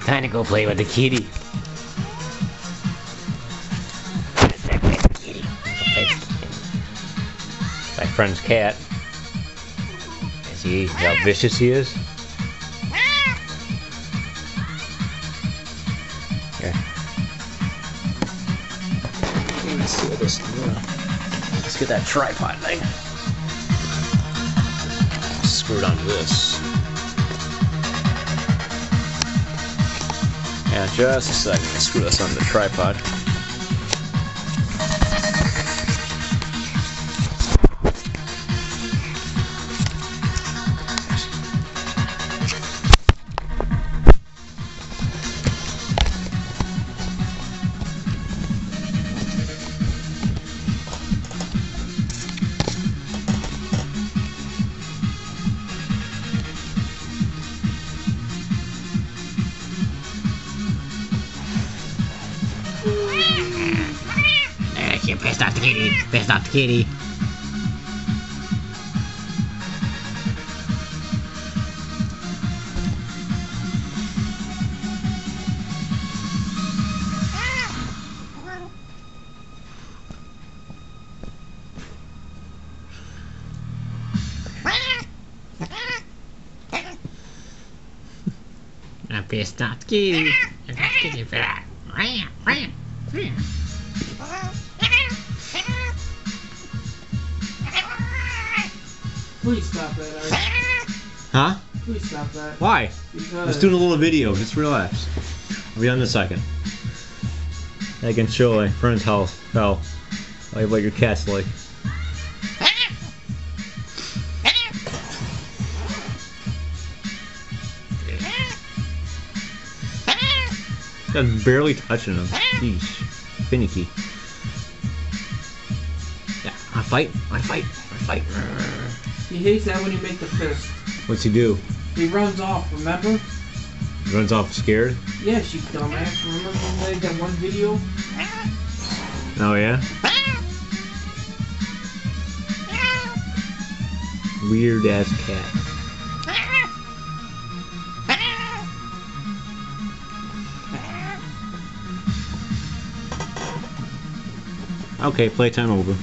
Time to go play with the kitty. My friend's cat. See how vicious he is? Here. Let's see what this is. Let's get that tripod thing. Screw it onto this. Yeah, just a second. I screw this onto the tripod. You pissed off the kitty. Pissed off the kitty. I pissed off the kitty. Kitty for that. Please stop that, Art. Huh? Please stop that. Why? Because... Let's do a little video. Just relax. I'll be on in a second. I can show my friend's house how what your cat's like. I'm barely touching him. Jeez. Finicky. Yeah, I fight. He hates that when you make the fist. What's he do? He runs off, remember? He runs off scared? Yes, you dumbass. Remember when they made that one video? Oh, yeah? Weird ass cat. Okay, playtime over.